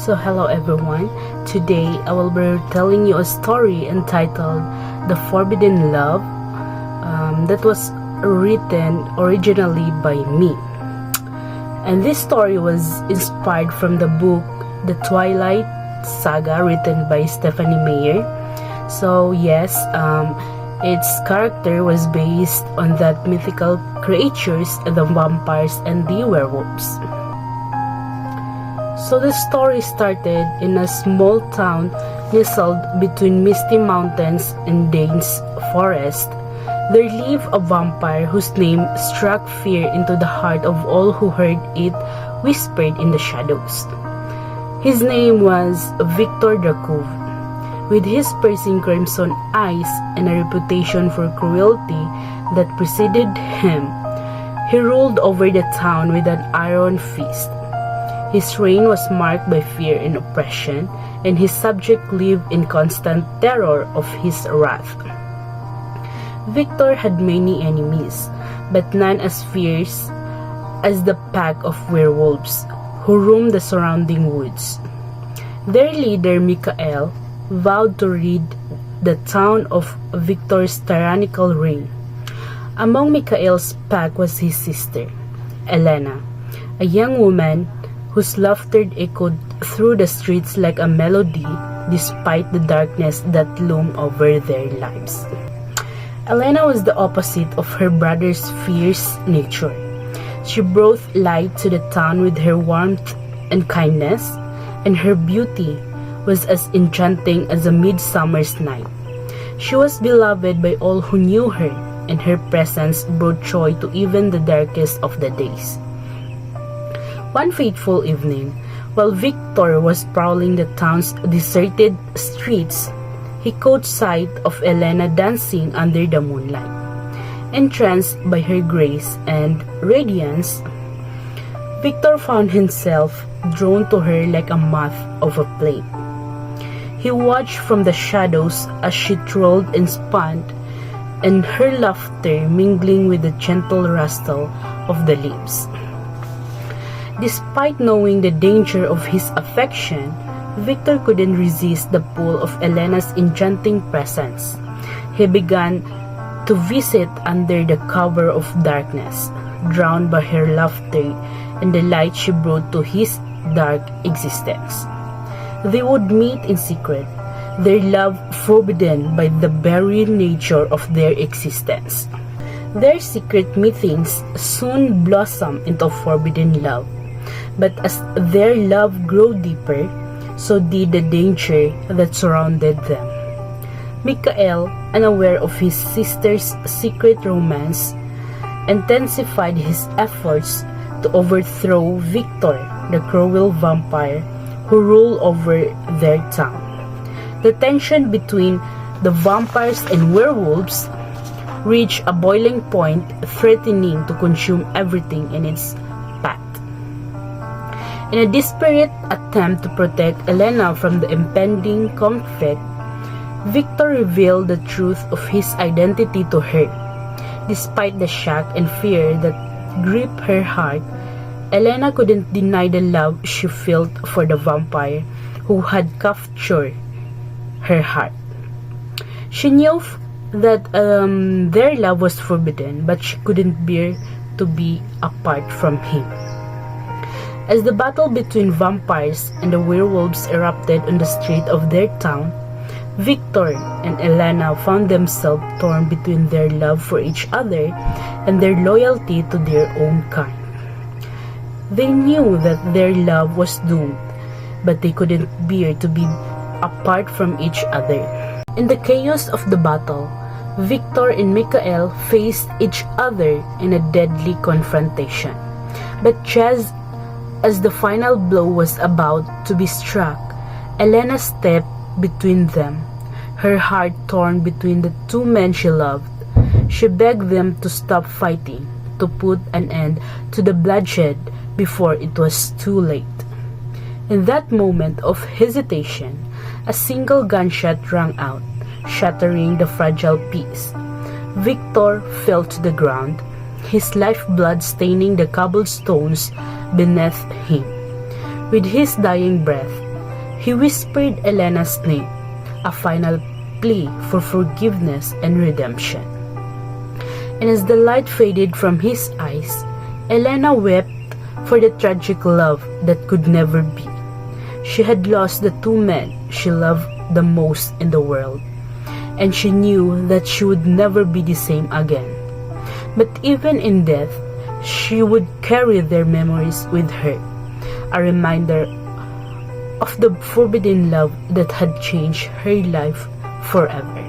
So hello everyone, today I will be telling you a story entitled The Forbidden Love that was written originally by me. And this story was inspired from the book The Twilight Saga written by Stephanie Meyer. So yes, its character was based on that mythical creatures, the vampires and the werewolves. So the story started in a small town nestled between misty mountains and dense forest. There lived a vampire whose name struck fear into the heart of all who heard it whispered in the shadows. His name was Victor Yaqob. With his piercing crimson eyes and a reputation for cruelty that preceded him, he ruled over the town with an iron fist. His reign was marked by fear and oppression, and his subjects lived in constant terror of his wrath. Victor had many enemies, but none as fierce as the pack of werewolves who roamed the surrounding woods. Their leader, Michael, vowed to rid the town of Victor's tyrannical reign. Among Michael's pack was his sister, Elena, a young woman whose laughter echoed through the streets like a melody despite the darkness that loomed over their lives. Elena was the opposite of her brother's fierce nature. She brought light to the town with her warmth and kindness, and her beauty was as enchanting as a midsummer's night. She was beloved by all who knew her, and her presence brought joy to even the darkest of the days. One fateful evening, while Victor was prowling the town's deserted streets, he caught sight of Elena dancing under the moonlight. Entranced by her grace and radiance, Victor found himself drawn to her like a moth of a flame. He watched from the shadows as she trolled and spun, and her laughter mingling with the gentle rustle of the leaves. Despite knowing the danger of his affection, Victor couldn't resist the pull of Elena's enchanting presence. He began to visit under the cover of darkness, drowned by her laughter and the light she brought to his dark existence. They would meet in secret, their love forbidden by the very nature of their existence. Their secret meetings soon blossomed into forbidden love. But as their love grew deeper, so did the danger that surrounded them. Michael, unaware of his sister's secret romance, intensified his efforts to overthrow Victor, the cruel vampire who ruled over their town. The tension between the vampires and werewolves reached a boiling point, threatening to consume everything in its path. In a desperate attempt to protect Elena from the impending conflict, Victor revealed the truth of his identity to her. Despite the shock and fear that gripped her heart, Elena couldn't deny the love she felt for the vampire who had captured her heart. She knew that their love was forbidden, but she couldn't bear to be apart from him. As the battle between vampires and the werewolves erupted on the street of their town, Victor and Elena found themselves torn between their love for each other and their loyalty to their own kind. They knew that their love was doomed, but they couldn't bear to be apart from each other. In the chaos of the battle, Victor and Michael faced each other in a deadly confrontation. But just as the final blow was about to be struck, Elena stepped between them, her heart torn between the two men she loved. She begged them to stop fighting, to put an end to the bloodshed before it was too late. In that moment of hesitation, a single gunshot rang out, shattering the fragile peace. Victor fell to the ground, his lifeblood staining the cobblestones beneath him. With his dying breath, He whispered Elena's name, a final plea for forgiveness and redemption. And as the light faded from his eyes, Elena wept for the tragic love that could never be. She had lost the two men she loved the most in the world, and she knew that she would never be the same again. But even in death, she would carry their memories with her, a reminder of the forbidden love that had changed her life forever.